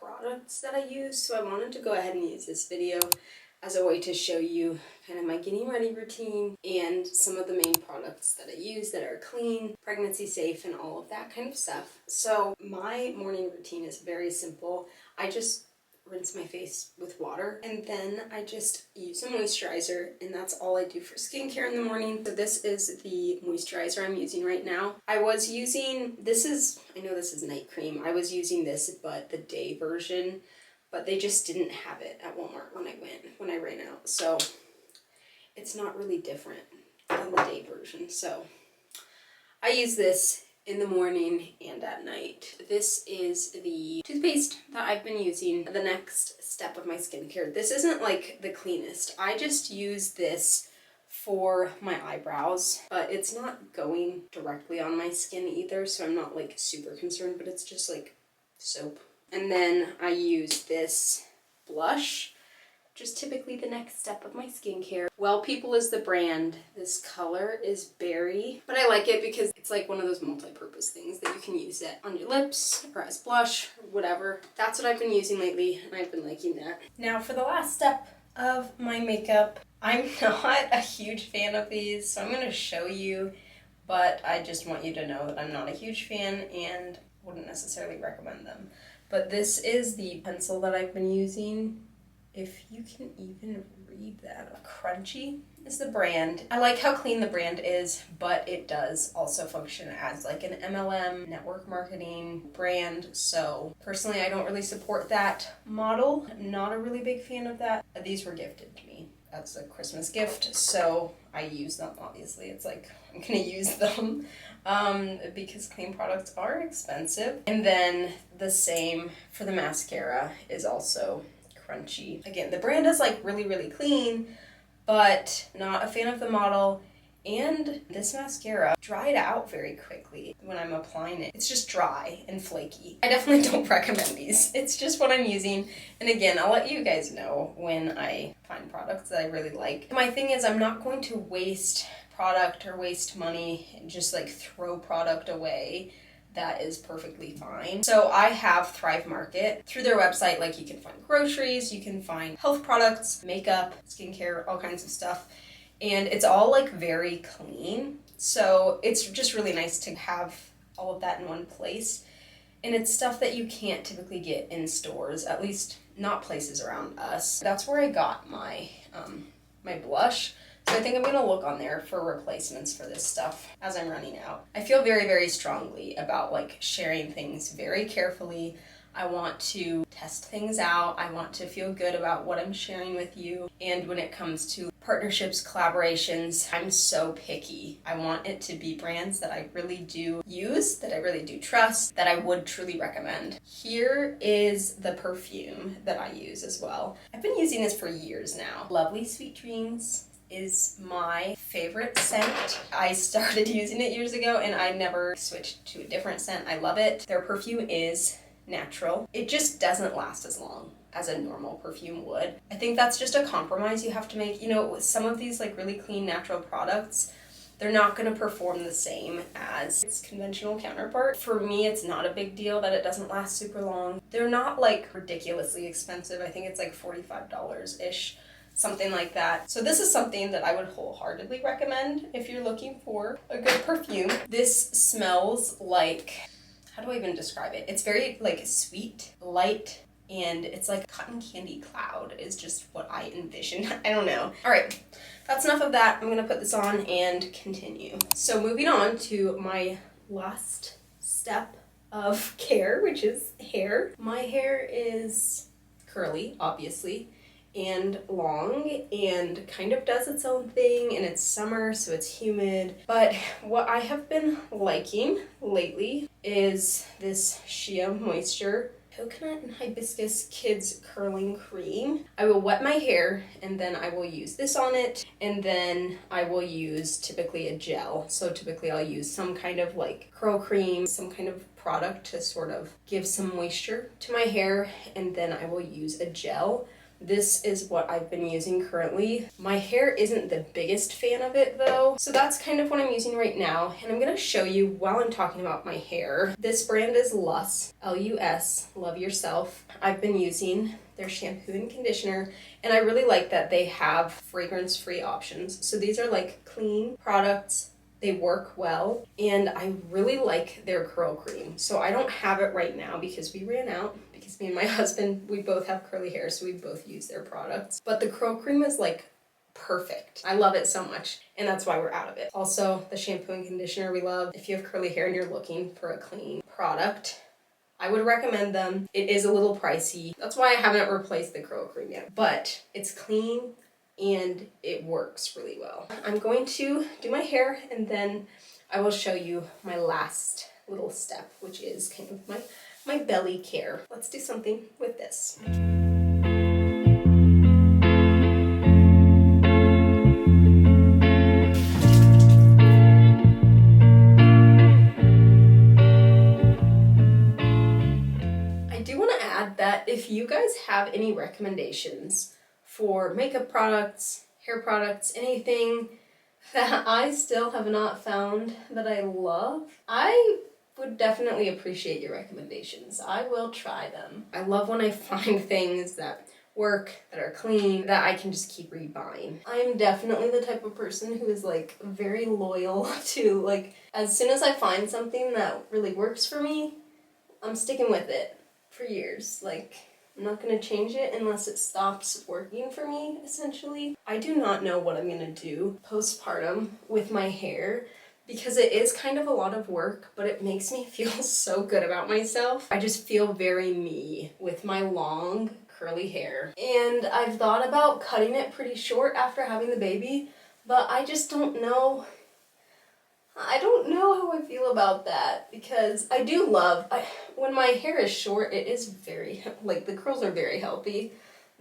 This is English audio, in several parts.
products that I use, so I wanted to go ahead and use this video as a way to show you kind of my getting ready routine and some of the main products that I use that are clean, pregnancy safe, and all of that kind of stuff. So my morning routine is very simple. I just rinse my face with water, and then I just use a moisturizer, and that's all I do for skincare in the morning. So this is the moisturizer I'm using right now. I was using, I know this is night cream. I was using this, but the day version, but they just didn't have it at Walmart when I ran out. So it's not really different than the day version. So I use this in the morning and at night. This is the toothpaste that I've been using the next step of my skincare. This isn't like the cleanest. I just use this for my eyebrows, but it's not going directly on my skin either, so I'm not like super concerned, but it's just like soap. And then I use this blush, just typically the next step of my skincare. Well People is the brand. This color is berry, but I like it because it's like one of those multi-purpose things that you can use it on your lips or as blush or whatever. That's what I've been using lately, and I've been liking that. Now for the last step of my makeup, I'm not a huge fan of these, so I'm going to show you, but I just want you to know that I'm not a huge fan and wouldn't necessarily recommend them. But this is the pencil that I've been using. If you can even read that. Crunchy is the brand. I like how clean the brand is, but it does also function as like an MLM, network marketing brand. So personally, I don't really support that model. I'm not a really big fan of that. These were gifted to me as a Christmas gift, so I use them, obviously. It's like, I'm gonna use them because clean products are expensive. And then the same for the mascara is also crunchy. Again, the brand is like really, really clean, but not a fan of the model. And this mascara dried out very quickly when I'm applying it. It's just dry and flaky. I definitely don't recommend these. It's just what I'm using. And again, I'll let you guys know when I find products that I really like. My thing is, I'm not going to waste product or waste money and just like throw product away that is perfectly fine. So I have Thrive Market. Through their website, like, you can find groceries, you can find health products, makeup, skincare, all kinds of stuff. And it's all like very clean. So it's just really nice to have all of that in one place. And it's stuff that you can't typically get in stores, at least not places around us. That's where I got my my blush. So I think I'm gonna look on there for replacements for this stuff as I'm running out. I feel very, very strongly about like sharing things very carefully. I want to test things out. I want to feel good about what I'm sharing with you. And when it comes to partnerships, collaborations, I'm so picky. I want it to be brands that I really do use, that I really do trust, that I would truly recommend. Here is the perfume that I use as well. I've been using this for years now. Lovely Sweet Dreams is my favorite scent. I started using it years ago and I never switched to a different scent. I love it. Their perfume is natural. It just doesn't last as long as a normal perfume would. I think that's just a compromise you have to make. You know, with some of these like really clean natural products, they're not going to perform the same as its conventional counterpart. For me, it's not a big deal that it doesn't last super long. They're not like ridiculously expensive. I think it's like $45-ish. Something like that. So this is something that I would wholeheartedly recommend if you're looking for a good perfume. This smells like, how do I even describe it? It's very like sweet, light, and it's like cotton candy cloud is just what I envision. I don't know. All right, that's enough of that. I'm gonna put this on and continue. So moving on to my last step of care, which is hair. My hair is curly, obviously, and long, and kind of does its own thing, and it's summer, so it's humid. But what I have been liking lately is this Shea Moisture Coconut and Hibiscus Kids Curling Cream. I will wet my hair, and then I will use this on it, and then I will use typically a gel. So typically I'll use some kind of like curl cream, some kind of product to sort of give some moisture to my hair, and then I will use a gel this is what I've been using currently. My hair isn't the biggest fan of it though, so that's kind of what I'm using right now. And I'm gonna show you while I'm talking about my hair. This brand is Lus, L-U-S, Love Yourself. I've been using their shampoo and conditioner, and I really like that they have fragrance-free options. So these are like clean products. They work well, and I really like their curl cream. So I don't have it right now because we ran out, because me and my husband, we both have curly hair, so we both use their products. But the curl cream is like perfect. I love it so much, and that's why we're out of it. Also, the shampoo and conditioner we love. If you have curly hair and you're looking for a clean product, I would recommend them. It is a little pricey. That's why I haven't replaced the curl cream yet, but it's clean and it works really well. I'm going to do my hair, and then I will show you my last little step, which is kind of my belly care. Let's do something with this. I do want to add that if you guys have any recommendations for makeup products, hair products, anything that I still have not found that I love, I would definitely appreciate your recommendations. I will try them. I love when I find things that work, that are clean, that I can just keep rebuying. I am definitely the type of person who is like very loyal to, like, as soon as I find something that really works for me, I'm sticking with it for years. Like, I'm not gonna change it unless it stops working for me, essentially. I do not know what I'm gonna do postpartum with my hair, because it is kind of a lot of work, but it makes me feel so good about myself. I just feel very me with my long curly hair. And I've thought about cutting it pretty short after having the baby, but I just don't know. I don't know how I feel about that, because I do love, when my hair is short, it is very, like, the curls are very healthy,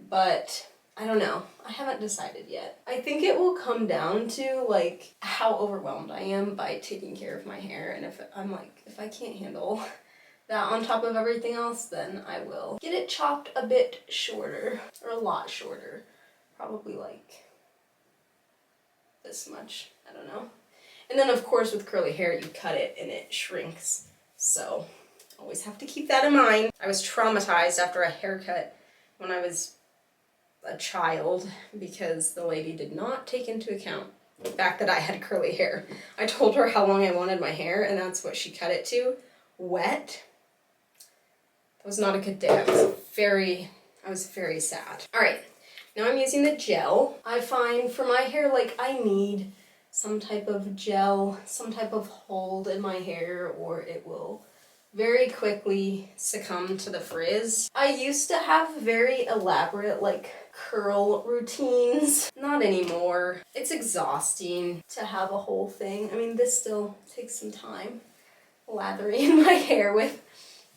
but I don't know. I haven't decided yet. I think it will come down to, like, how overwhelmed I am by taking care of my hair, and if I'm like, if I can't handle that on top of everything else, then I will get it chopped a bit shorter, or a lot shorter. Probably like this much, I don't know. And then of course with curly hair you cut it and it shrinks, so always have to keep that in mind. I was traumatized after a haircut when I was a child because the lady did not take into account the fact that I had curly hair. I told her how long I wanted my hair, and that's what she cut it to. Wet. That was not a good day. I was very sad. All right, now I'm using the gel. I find for my hair, like, I need some type of gel, some type of hold in my hair, or it will very quickly succumb to the frizz. I used to have very elaborate, like, curl routines. Not anymore. It's exhausting to have a whole thing. I mean, this still takes some time lathering my hair with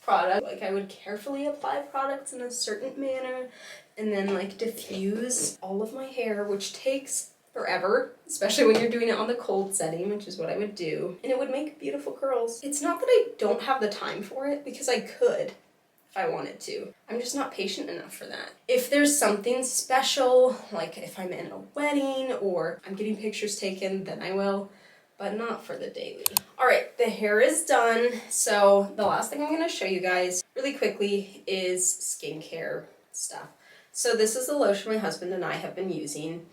product. Like, I would carefully apply products in a certain manner and then, like, diffuse all of my hair, which takes forever, especially when you're doing it on the cold setting, which is what I would do, and it would make beautiful curls. It's not that I don't have the time for it, because I could if I wanted to. I'm just not patient enough for that. If there's something special, like if I'm in a wedding or I'm getting pictures taken, then I will, but not for the daily. All right, the hair is done, so the last thing I'm gonna show you guys really quickly is skincare stuff. So this is the lotion my husband and I have been using.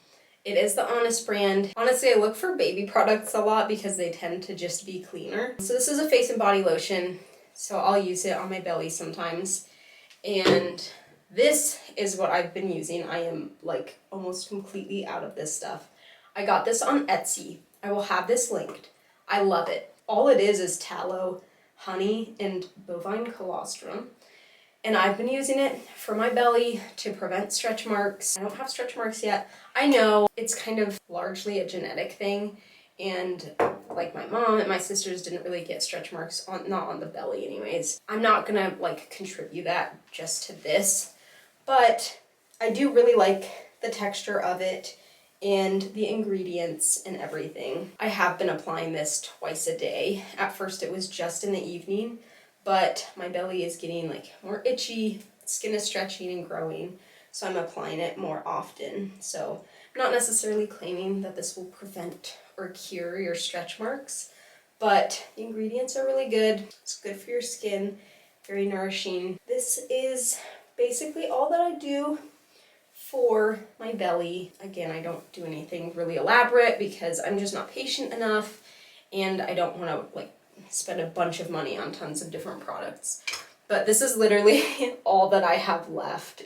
It is the Honest brand. Honestly, I look for baby products a lot because they tend to just be cleaner. So this is a face and body lotion, so I'll use it on my belly sometimes. And this is what I've been using. I am like almost completely out of this stuff. I got this on Etsy. I will have this linked. I love it. All it is tallow, honey, and bovine colostrum. And I've been using it for my belly to prevent stretch marks. I don't have stretch marks yet. I know it's kind of largely a genetic thing, and like my mom and my sisters didn't really get stretch marks, not on the belly anyways. I'm not gonna like contribute that just to this, but I do really like the texture of it and the ingredients and everything. I have been applying this twice a day. At first it was just in the evening, but my belly is getting like more itchy, skin is stretching and growing. so I'm applying it more often. So I'm not necessarily claiming that this will prevent or cure your stretch marks, but the ingredients are really good. It's good for your skin, very nourishing. This is basically all that I do for my belly. Again, I don't do anything really elaborate because I'm just not patient enough, and I don't want to like spend a bunch of money on tons of different products. But this is literally all that I have left.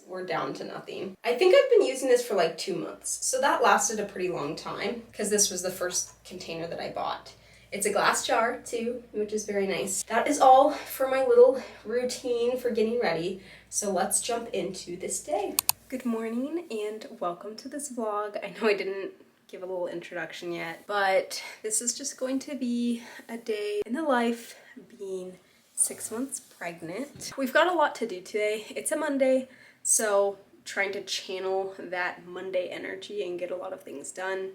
We're down to nothing. I think I've been using this for like 2 months. So that lasted a pretty long time because this was the first container that I bought. It's a glass jar too, which is very nice. That is all for my little routine for getting ready. So let's jump into this day. Good morning and welcome to this vlog. I know I didn't give a little introduction yet, but this is just going to be a day in the life being 6 months pregnant. We've got a lot to do today. It's a Monday, so trying to channel that Monday energy and get a lot of things done.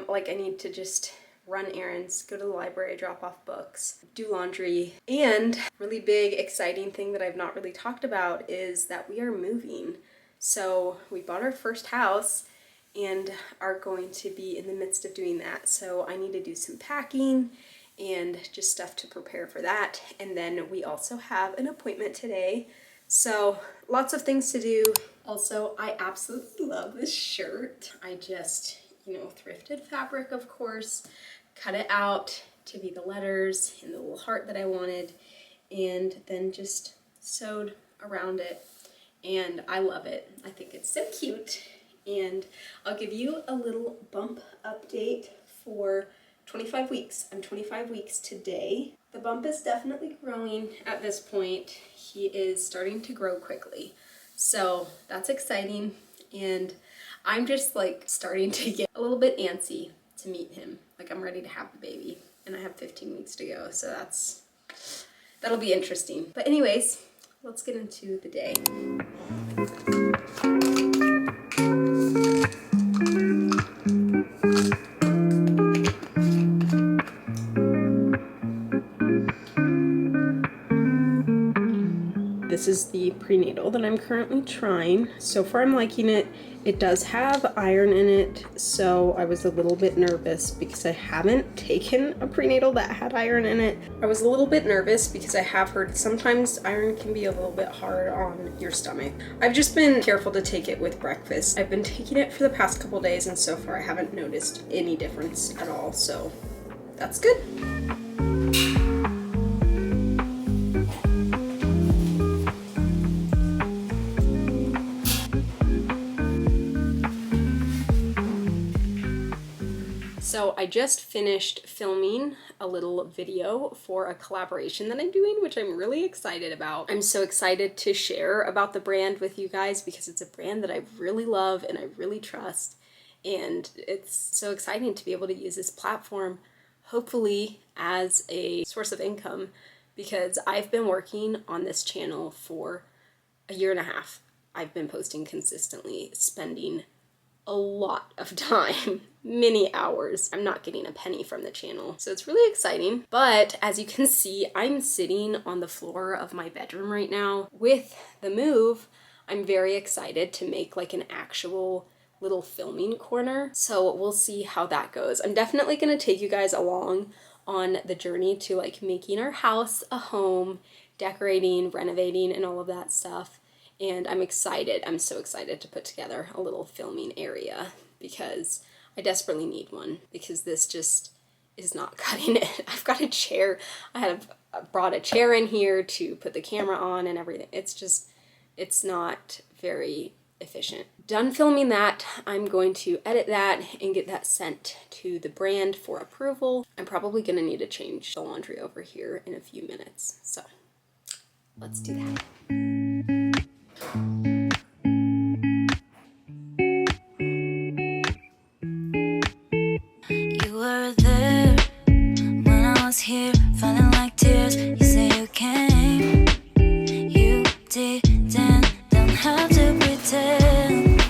Like I need to just run errands, go to the library, drop off books, do laundry, and really big exciting thing that I've not really talked about is that we are moving. So we bought our first house and are going to be in the midst of doing that. So I need to do some packing and just stuff to prepare for that. And then we also have an appointment today. So lots of things to do. Also, I absolutely love this shirt. I just, thrifted fabric, of course, cut it out to be the letters and the little heart that I wanted, and then just sewed around it. And I love it. I think it's so cute. And I'll give you a little bump update for 25 weeks. I'm 25 weeks today. The bump is definitely growing at this point. He is starting to grow quickly. So that's exciting. And I'm just like starting to get a little bit antsy to meet him. Like I'm ready to have the baby and I have 15 weeks to go. So that'll be interesting. But anyways, let's get into the day. This is the prenatal that I'm currently trying. So far I'm liking it. It does have iron in it, so I was a little bit nervous because I haven't taken a prenatal that had iron in it. I was a little bit nervous because I have heard sometimes iron can be a little bit hard on your stomach. I've just been careful to take it with breakfast. I've been taking it for the past couple days and so far I haven't noticed any difference at all, so that's good. So I just finished filming a little video for a collaboration that I'm doing, which I'm really excited about. I'm so excited to share about the brand with you guys because it's a brand that I really love and I really trust. And it's so exciting to be able to use this platform, hopefully as a source of income, because I've been working on this channel for a year and a half. I've been posting consistently, spending a lot of time, many hours. I'm not getting a penny from the channel, so it's really exciting. But as you can see, I'm sitting on the floor of my bedroom right now. With the move, I'm very excited to make like an actual little filming corner. So we'll see how that goes. I'm definitely gonna take you guys along on the journey to like making our house a home, decorating, renovating, and all of that stuff. And I'm excited, I'm so excited to put together a little filming area because I desperately need one because this just is not cutting it. I've got a chair, I brought a chair in here to put the camera on and everything. It's not very efficient. Done filming that, I'm going to edit that and get that sent to the brand for approval. I'm probably gonna need to change the laundry over here in a few minutes. So let's do that. You were there when I was here, falling like tears. You say you came, you didn't, don't have to pretend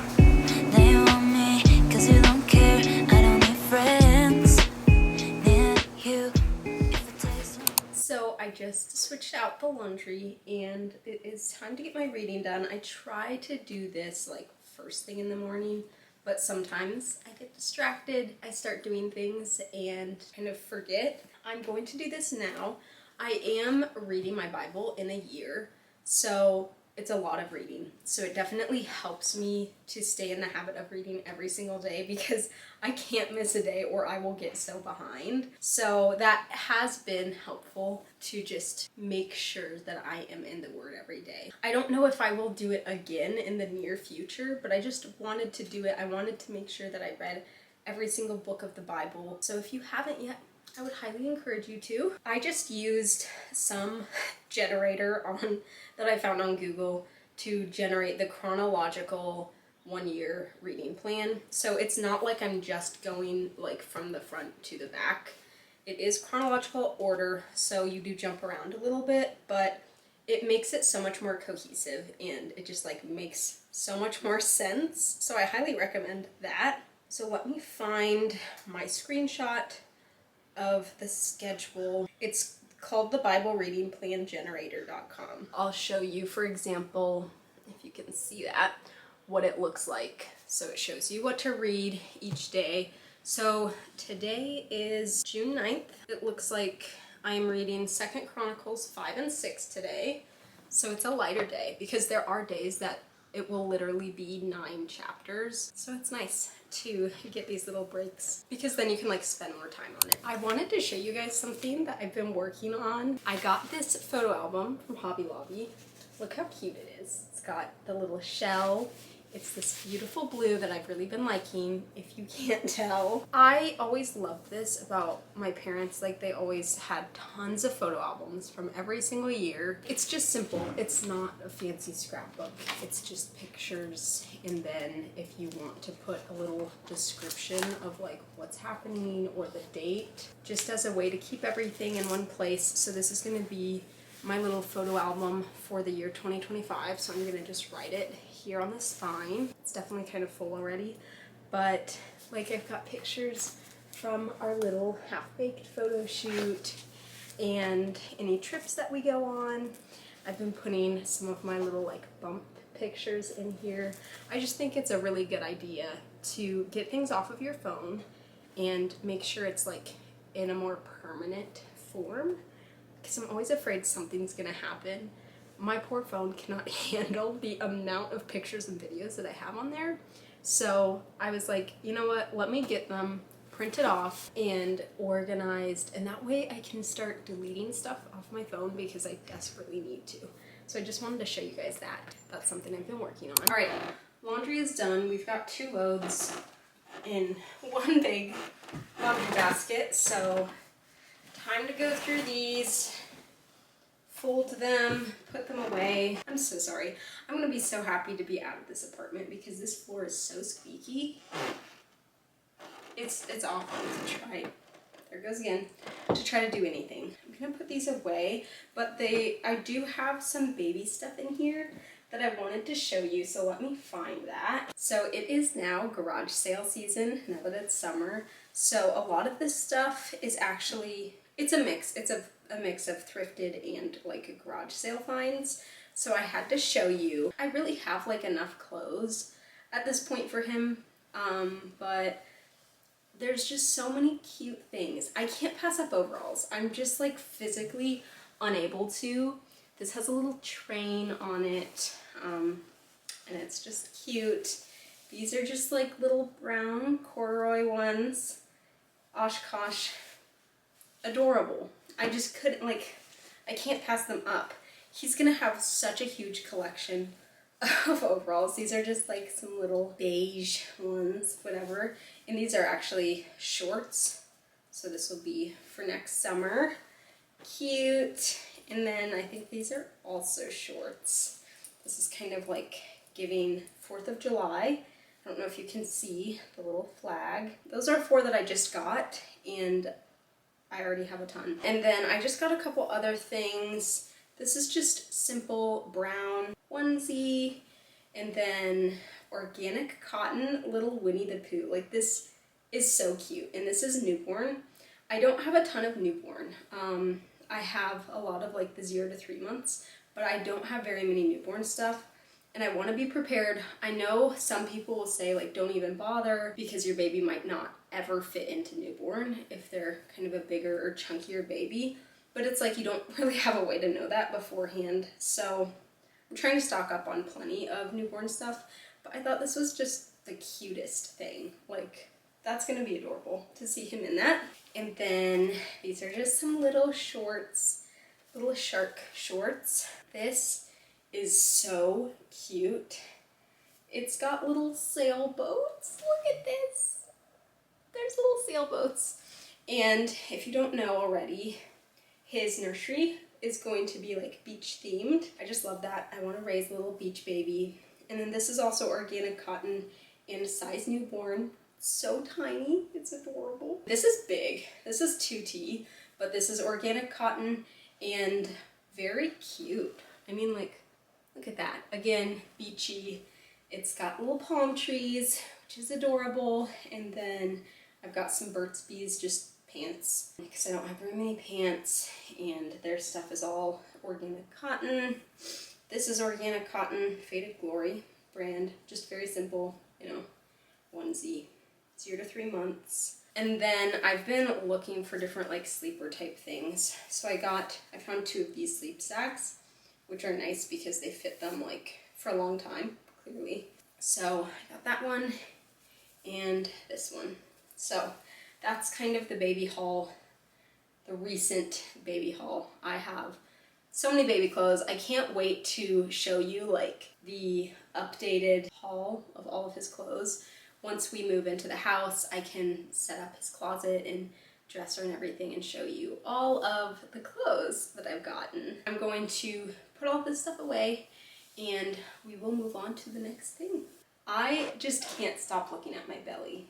that you want me, 'cause you don't care. I don't need friends near you if it takes. So I just switched out the laundry and it is time to get my reading done. I try to do this like first thing in the morning, but sometimes I get distracted. I start doing things and kind of forget. I'm going to do this now. I am reading my Bible in a year, so it's a lot of reading. So it definitely helps me to stay in the habit of reading every single day because I can't miss a day or I will get so behind. So that has been helpful to just make sure that I am in the Word every day. I don't know if I will do it again in the near future, but I just wanted to do it. I wanted to make sure that I read every single book of the Bible. So if you haven't yet, I would highly encourage you to. I just used some generator that I found on Google to generate the chronological 1-year reading plan. So it's not like I'm just going like from the front to the back. It is chronological order, so you do jump around a little bit, but it makes it so much more cohesive and it just like makes so much more sense. So I highly recommend that. So let me find my screenshot of the schedule. It's called the Bible Reading Plan Generator.com. I'll show you, for example, if you can see that, what it looks like. So it shows you what to read each day. So today is June 9th. It looks like I'm reading 2 Chronicles 5 and 6 today. So it's a lighter day because there are days that it will literally be 9 chapters. So it's nice to get these little breaks because then you can like spend more time on it. I wanted to show you guys something that I've been working on. I got this photo album from Hobby Lobby. Look how cute it is. It's got the little shell. It's this beautiful blue that I've really been liking, if you can't tell. I always loved this about my parents. Like, they always had tons of photo albums from every single year. It's just simple. It's not a fancy scrapbook. It's just pictures, and then if you want to put a little description of like what's happening or the date, just as a way to keep everything in one place. So this is going to be my little photo album for the year 2025. So I'm going to just write it here on the spine. It's definitely kind of full already, but like I've got pictures from our little half-baked photo shoot and any trips that we go on. I've been putting some of my little like bump pictures in here. I just think it's a really good idea to get things off of your phone and make sure it's like in a more permanent form, because I'm always afraid something's gonna happen. My poor phone cannot handle the amount of pictures and videos that I have on there. So I was like, you know what, let me get them printed off and organized, and that way I can start deleting stuff off my phone because I desperately need to. So I just wanted to show you guys that. That's something I've been working on. All right, laundry is done. We've got 2 loads in one big laundry basket. So time to go through these, fold them, put them away. I'm so sorry. I'm gonna be so happy to be out of this apartment because this floor is so squeaky. It's awful to try, there it goes again, to try to do anything. I'm gonna put these away, but I do have some baby stuff in here that I wanted to show you, so let me find that. So it is now garage sale season, now that it's summer. So a lot of this stuff is actually, it's a mix. It's a mix of thrifted and like garage sale finds. So I had to show you. I really have like enough clothes at this point for him, but there's just so many cute things. I can't pass up overalls. I'm just like physically unable to. This has a little train on it, and it's just cute. These are just like little brown corduroy ones. Oshkosh, adorable. I just couldn't, like, I can't pass them up. He's gonna have such a huge collection of overalls. These are just like some little beige ones, whatever. And these are actually shorts. So this will be for next summer. Cute. And then I think these are also shorts. This is kind of like giving 4th of July. I don't know if you can see the little flag. Those are 4 that I just got, and I already have a ton. And then I just got a couple other things. This is just simple brown onesie, and then organic cotton little Winnie the Pooh. Like, this is so cute, and this is newborn. I don't have a ton of newborn. I have a lot of like the 0 to 3 months, but I don't have very many newborn stuff. And I want to be prepared. I know some people will say like don't even bother because your baby might not ever fit into newborn if they're kind of a bigger or chunkier baby. But it's like you don't really have a way to know that beforehand. So I'm trying to stock up on plenty of newborn stuff. But I thought this was just the cutest thing. Like, that's gonna be adorable to see him in that. And then these are just some little shorts, little shark shorts. This is so cute. It's got little sailboats. Look at this. There's little sailboats. And if you don't know already, his nursery is going to be like beach themed. I just love that. I want to raise a little beach baby. And then this is also organic cotton and size newborn. It's so tiny. It's adorable. This is big. This is 2T, but this is organic cotton and very cute. I mean, like, look at that. Again, beachy. It's got little palm trees, which is adorable. And then I've got some Burt's Bees, just pants, because I don't have very many pants. And their stuff is all organic cotton. This is organic cotton, Faded Glory brand. Just very simple, you know, onesie. 0 to 3 months. And then I've been looking for different like sleeper type things. So I found 2 of these sleep sacks, which are nice because they fit them like for a long time, clearly. So I got that one and this one. So that's kind of the baby haul, the recent baby haul. I have so many baby clothes. I can't wait to show you like the updated haul of all of his clothes. Once we move into the house, I can set up his closet and dresser and everything and show you all of the clothes that I've gotten. I'm going to put all this stuff away and we will move on to the next thing. I just can't stop looking at my belly.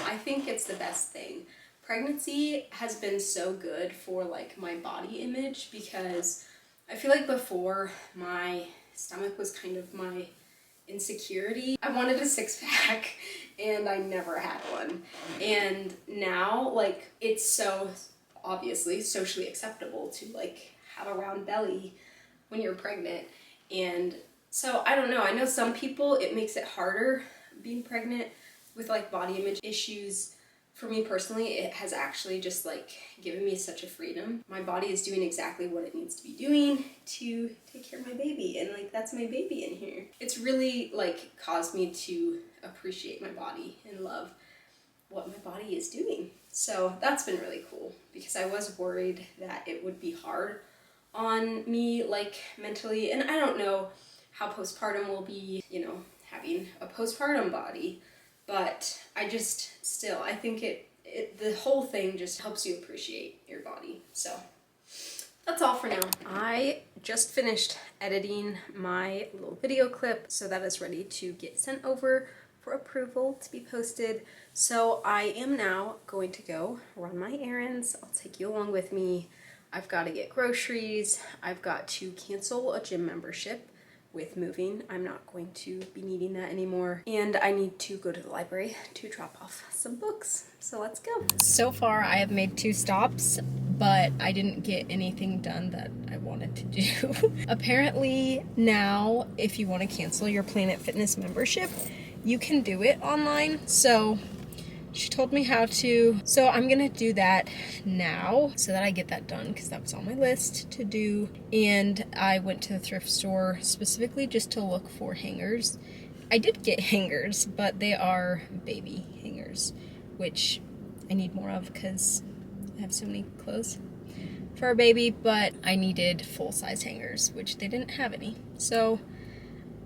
I think it's the best thing. Pregnancy has been so good for like my body image because I feel like before my stomach was kind of my insecurity. I wanted a 6-pack and I never had one. And now like it's so obviously socially acceptable to like have a round belly when you're pregnant. And so I don't know, I know some people it makes it harder being pregnant with like body image issues. For me personally, it has actually just like given me such a freedom. My body is doing exactly what it needs to be doing to take care of my baby, and like that's my baby in here. It's really like caused me to appreciate my body and love what my body is doing. So that's been really cool because I was worried that it would be hard on me like mentally, and I don't know how postpartum will be, you know, having a postpartum body. But I think the whole thing just helps you appreciate your body. So that's all for now. I just finished editing my little video clip, so that is ready to get sent over for approval to be posted. So I am now going to go run my errands. I'll take you along with me. I've got to get groceries. I've got to cancel a gym membership. With moving, I'm not going to be needing that anymore. And I need to go to the library to drop off some books. So let's go. So far, I have made 2 stops, but I didn't get anything done that I wanted to do. Apparently now, if you want to cancel your Planet Fitness membership, you can do it online. So she told me how to, so I'm gonna do that now so that I get that done because that was on my list to do. And I went to the thrift store specifically just to look for hangers. I did get hangers, but they are baby hangers, which I need more of because I have so many clothes for a baby, but I needed full-size hangers, which they didn't have any. So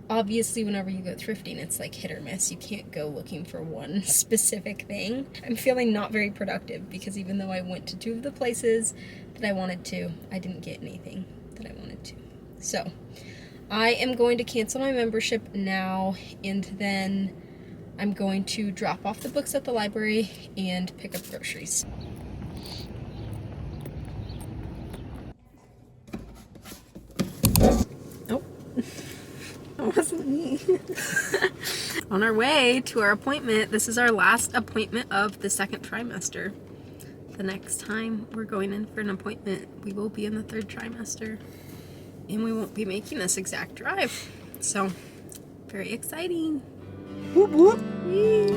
obviously, whenever you go thrifting, it's like hit or miss. You can't go looking for one specific thing. I'm feeling not very productive because even though I went to 2 of the places that I wanted to, I didn't get anything that I wanted to. So I am going to cancel my membership now, and then I'm going to drop off the books at the library and pick up groceries. Oh. It wasn't me. On our way to our appointment. This is our last appointment of the 2nd trimester. the next time we're going in for an appointment, we will be in the 3rd trimester and we won't be making this exact drive. So, very exciting. Whoop whoop. Yee.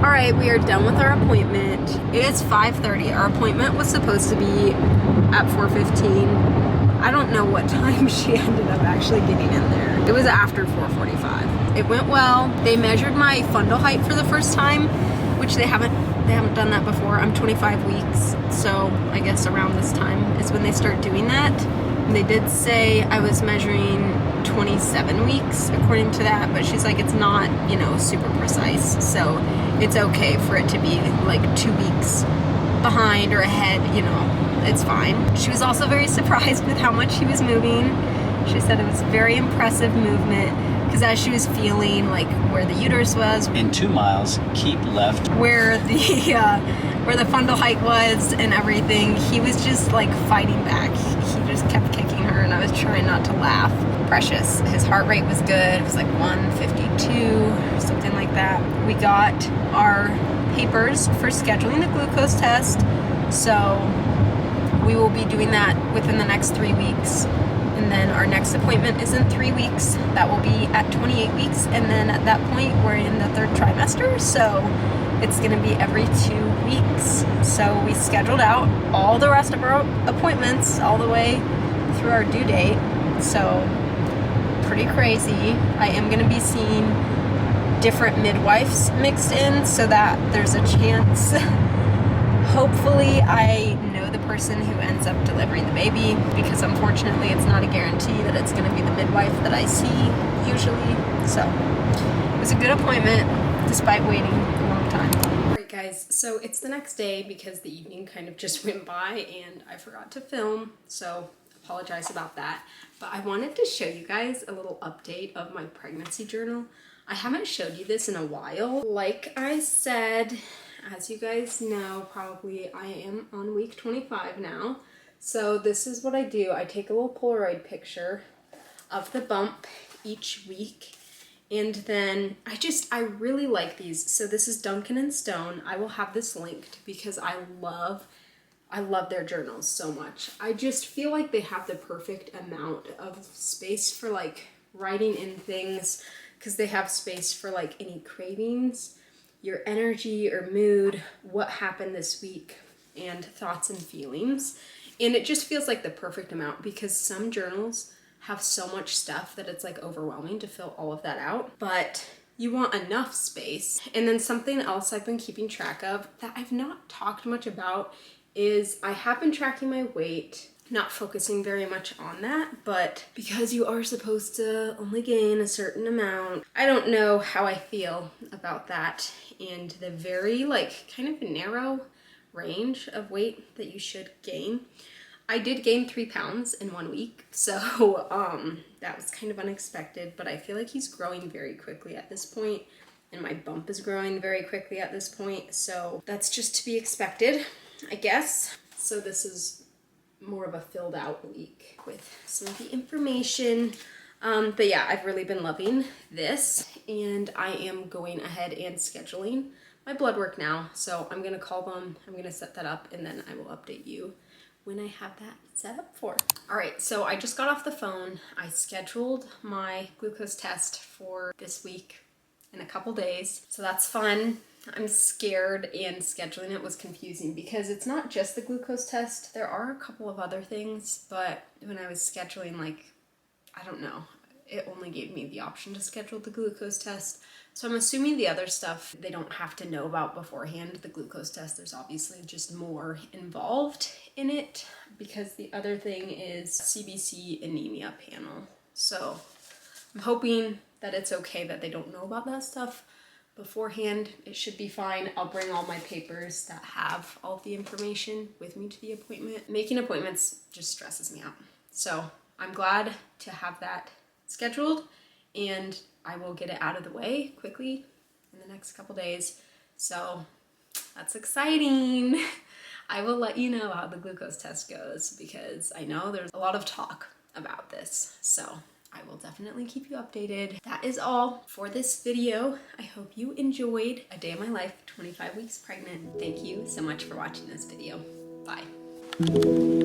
Alright, we are done with our appointment. It is 5:30. Our appointment was supposed to be at 4:15. I don't know what time she ended up actually getting in there. It was after 4:45. It went well. They measured my fundal height for the first time, which they haven't done that before. I'm 25 weeks, so I guess around this time is when they start doing that. And they did say I was measuring 27 weeks according to that, but she's like, it's not, you know, super precise, so it's okay for it to be like 2 weeks behind or ahead, you know, it's fine. She was also very surprised with how much she was moving. She said it was very impressive movement, because as she was feeling like where the uterus was, in 2 miles, keep left, where the fundal height was and everything, he was just like fighting back. He just kept kicking her, and I was trying not to laugh. Precious. His heart rate was good. It was like 152, something like that. We got our papers for scheduling the glucose test, so we will be doing that within the next 3 weeks. And then our next appointment is in 3 weeks. That will be at 28 weeks. And then at that point, we're in the 3rd trimester. So it's going to be every 2 weeks. So we scheduled out all the rest of our appointments all the way through our due date. So pretty crazy. I am going to be seeing different midwives mixed in so that there's a chance. Hopefully I know the person who ends up delivering the baby, because unfortunately it's not a guarantee that it's going to be the midwife that I see usually. So it was a good appointment despite waiting a long time. Alright guys, so it's the next day because the evening kind of just went by and I forgot to film, so apologize about that. But I wanted to show you guys a little update of my pregnancy journal. I haven't showed you this in a while. Like I said, as you guys know, probably I am on week 25 now. So this is what I do. I take a little Polaroid picture of the bump each week. And then I really like these. So this is Duncan and Stone. I will have this linked because I love their journals so much. I just feel like they have the perfect amount of space for like writing in things, because they have space for like any cravings, your energy or mood, what happened this week, and thoughts and feelings. And it just feels like the perfect amount, because some journals have so much stuff that it's like overwhelming to fill all of that out, but you want enough space. And then something else I've been keeping track of that I've not talked much about is I have been tracking my weight, not focusing very much on that, but because you are supposed to only gain a certain amount, I don't know how I feel about that and the very like kind of narrow range of weight that you should gain. I did gain 3 pounds in 1 week, so that was kind of unexpected, but I feel like he's growing very quickly at this point, and my bump is growing very quickly at this point, so that's just to be expected, I guess. So this is more of a filled out week with some of the information. But yeah, I've really been loving this, and I am going ahead and scheduling my blood work now. So I'm gonna call them, I'm gonna set that up, and then I will update you when I have that set up for. All right, so I just got off the phone. I scheduled my glucose test for this week in a couple days, so that's fun. I'm scared, and scheduling it was confusing because it's not just the glucose test. There are a couple of other things, but when I was scheduling, like, I don't know, it only gave me the option to schedule the glucose test. So I'm assuming the other stuff they don't have to know about beforehand. The glucose test, there's obviously just more involved in it, because the other thing is CBC anemia panel. So I'm hoping that it's okay that they don't know about that stuff beforehand. It should be fine. I'll bring all my papers that have all of the information with me to the appointment. Making appointments just stresses me out. So I'm glad to have that scheduled, and I will get it out of the way quickly in the next couple days. So that's exciting. I will let you know how the glucose test goes because I know there's a lot of talk about this. So I will definitely keep you updated. That is all for this video. I hope you enjoyed a day of my life, 25 weeks pregnant. Thank you so much for watching this video. Bye.